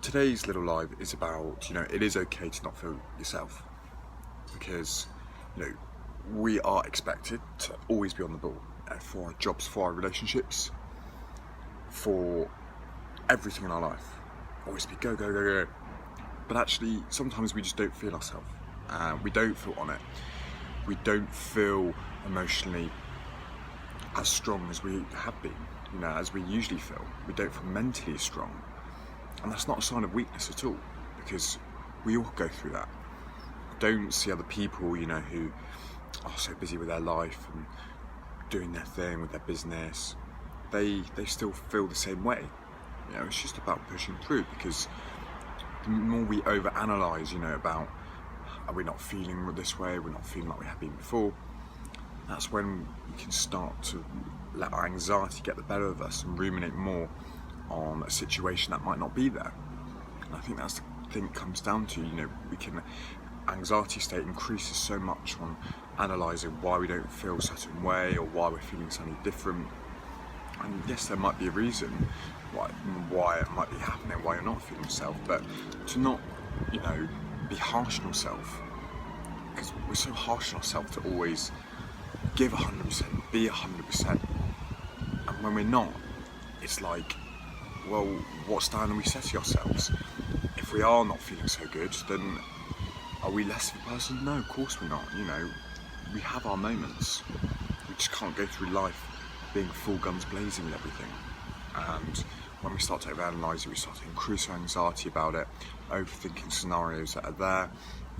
today's little live is about, it is okay to not feel yourself, because, we are expected to always be on the ball for our jobs, for our relationships, for everything in our life. Always be go, go, go, go. But actually, sometimes we just don't feel ourselves. We don't feel on it. We don't feel emotionally as strong as we have been, as we usually feel. We don't feel mentally as strong. And that's not a sign of weakness at all, because we all go through that. Don't see other people, who are so busy with their life and doing their thing with their business. They still feel the same way. It's just about pushing through, because the more we overanalyse, about are we not feeling this way, we're not feeling like we have been before, that's when we can start to let our anxiety get the better of us and ruminate more on a situation that might not be there. And I think that's the thing it comes down to, anxiety state increases so much on analysing why we don't feel a certain way or why we're feeling something different. And yes, there might be a reason why it might be happening, why you're not feeling yourself, but to not, be harsh on yourself, because we're so harsh on ourselves to always give 100%, be 100%, and when we're not, it's like, well, what standard we set ourselves? If we are not feeling so good, then are we less of a person? No, of course we're not. We have our moments. We just can't go through life being full guns blazing with everything. And when we start to overanalyse it, we start to increase our anxiety about it, overthinking scenarios that are there,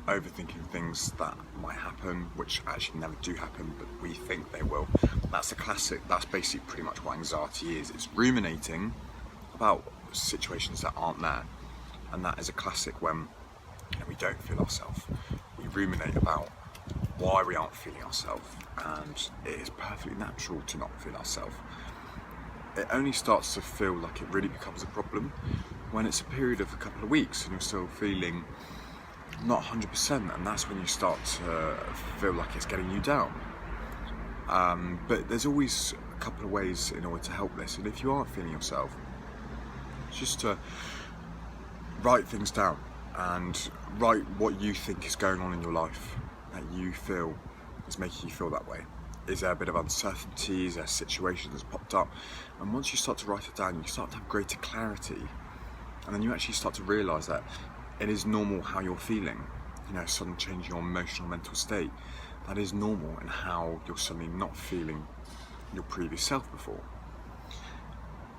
overthinking things that might happen, which actually never do happen, but we think they will. That's basically pretty much what anxiety is. It's ruminating about situations that aren't there, and that is a classic when we don't feel ourselves. We ruminate about why we aren't feeling ourselves, and it is perfectly natural to not feel ourselves. It only starts to feel like it really becomes a problem when it's a period of a couple of weeks and you're still feeling not 100%, and that's when you start to feel like it's getting you down. But there's always a couple of ways in order to help this, and if you aren't feeling yourself, just to write things down and write what you think is going on in your life that you feel is making you feel that way. Is there a bit of uncertainty? Is there a situation that's popped up? And once you start to write it down, you start to have greater clarity, and then you actually start to realise that it is normal how you're feeling. Sudden change in your emotional mental state, that is normal, and how you're suddenly not feeling your previous self before.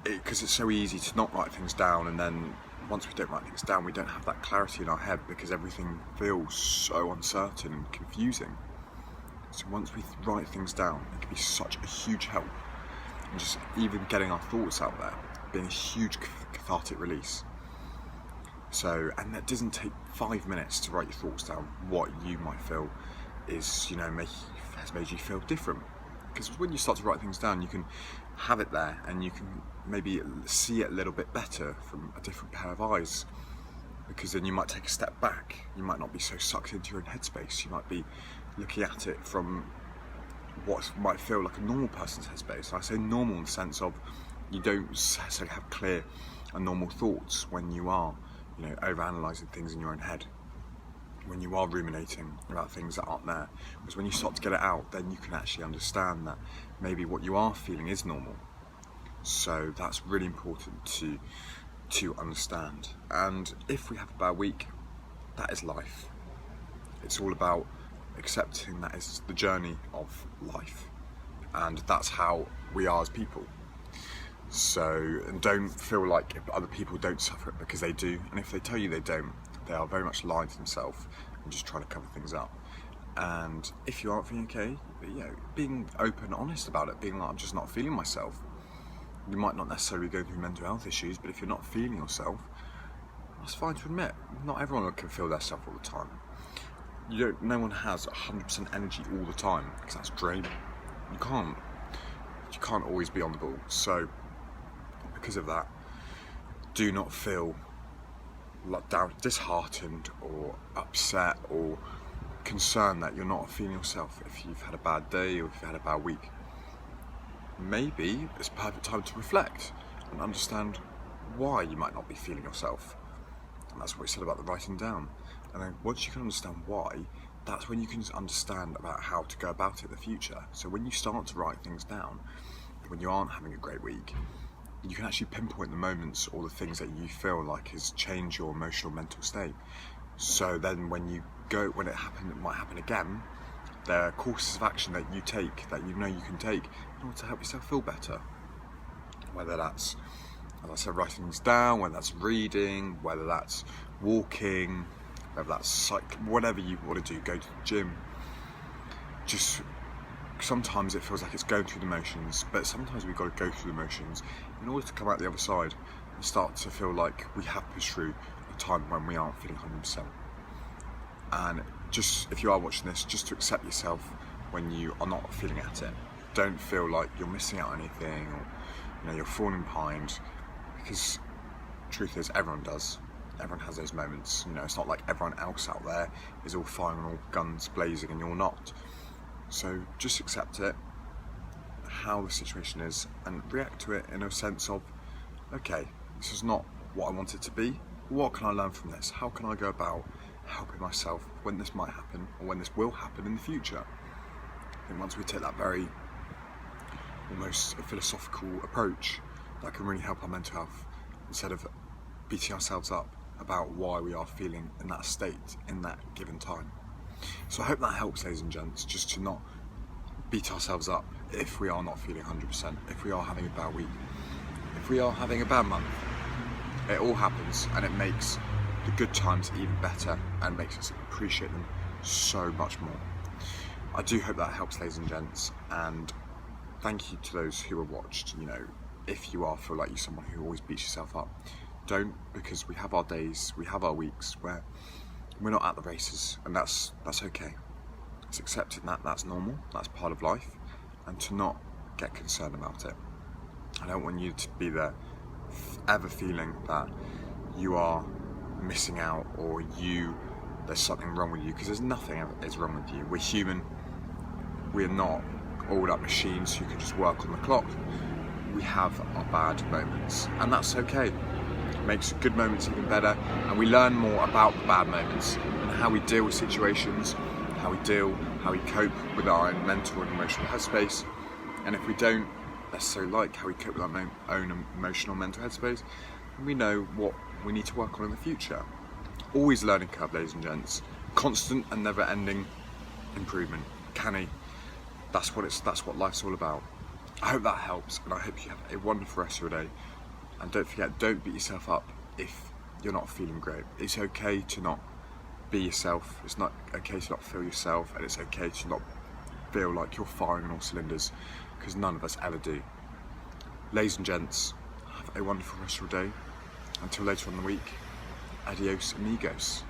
Because it's so easy to not write things down, and then once we don't write things down, we don't have that clarity in our head, because everything feels so uncertain and confusing. So once we write things down, it can be such a huge help, and just even getting our thoughts out there being a huge cathartic release. So, and that doesn't take 5 minutes to write your thoughts down. What you might feel is, has made you feel different. Because when you start to write things down, you can have it there, and you can maybe see it a little bit better from a different pair of eyes. Because then you might take a step back. You might not be so sucked into your own headspace. You might be looking at it from what might feel like a normal person's headspace. I say normal in the sense of you don't necessarily have clear and normal thoughts when you are, overanalyzing things in your own head, when you are ruminating about things that aren't there. Because when you start to get it out, then you can actually understand that maybe what you are feeling is normal. So that's really important to understand. And if we have a bad week, that is life. It's all about accepting that is the journey of life, and that's how we are as people. So, and don't feel like if other people don't suffer it, because they do, and if they tell you they don't, they are very much lying to themselves and just trying to cover things up. And if you aren't feeling okay, being open and honest about it, being like, I'm just not feeling myself. You might not necessarily go through mental health issues, but if you're not feeling yourself, that's fine to admit. Not everyone can feel their self all the time. No one has 100% energy all the time, because that's draining. You can't always be on the ball. So because of that, do not feel down, disheartened or upset or concerned that you're not feeling yourself. If you've had a bad day or if you've had a bad week, maybe it's a perfect time to reflect and understand why you might not be feeling yourself. And that's what we said about the writing down. And then once you can understand why, that's when you can understand about how to go about it in the future. So when you start to write things down, when you aren't having a great week, you can actually pinpoint the moments or the things that you feel like has changed your emotional mental state. So then when it might happen again, there are courses of action that you take, that you know you can take in order to help yourself feel better. Whether that's, as I said, writing things down, whether that's reading, whether that's walking, whether that's whatever you want to do, go to the gym. Just sometimes it feels like it's going through the motions, but sometimes we've got to go through the motions in order to come out the other side and start to feel like we have pushed through a time when we aren't feeling 100%. And just, if you are watching this, just to accept yourself when you are not feeling at it. Don't feel like you're missing out on anything, or you're falling behind, because truth is, everyone does. Everyone has those moments. It's not like everyone else out there is all firing all guns blazing and you're not. So just accept it, how the situation is, and react to it in a sense of, okay, this is not what I want it to be. What can I learn from this? How can I go about helping myself when this might happen, or when this will happen in the future? I think once we take that very almost a philosophical approach, that can really help our mental health, instead of beating ourselves up about why we are feeling in that state in that given time. So I hope that helps, ladies and gents, just to not beat ourselves up if we are not feeling 100%, if we are having a bad week, if we are having a bad month. It all happens, and it makes the good times even better and makes us appreciate them so much more. I do hope that helps, ladies and gents, and thank you to those who have watched. If you feel like you're someone who always beats yourself up, don't, because we have our days, we have our weeks where we're not at the races, and that's okay. It's accepting that that's normal, that's part of life, and to not get concerned about it. I don't want you to be there ever feeling that you are missing out, or there's something wrong with you, because there's nothing is wrong with you. We're human. We're not all up machines who can just work on the clock. We have our bad moments, and that's okay. It makes good moments even better, and we learn more about the bad moments and how we deal with situations, how we cope with our own mental and emotional headspace. And if we don't necessarily like how we cope with our own emotional mental headspace, then we know what we need to work on in the future. Always learning curve, ladies and gents. Constant and never-ending improvement. Canny. That's what life's all about. I hope that helps, and I hope you have a wonderful rest of your day. And don't forget, don't beat yourself up if you're not feeling great. It's okay to not be yourself. It's not okay to not feel yourself, and it's okay to not feel like you're firing on all cylinders, because none of us ever do. Ladies and gents, have a wonderful rest of your day. Until later on in the week, adios amigos.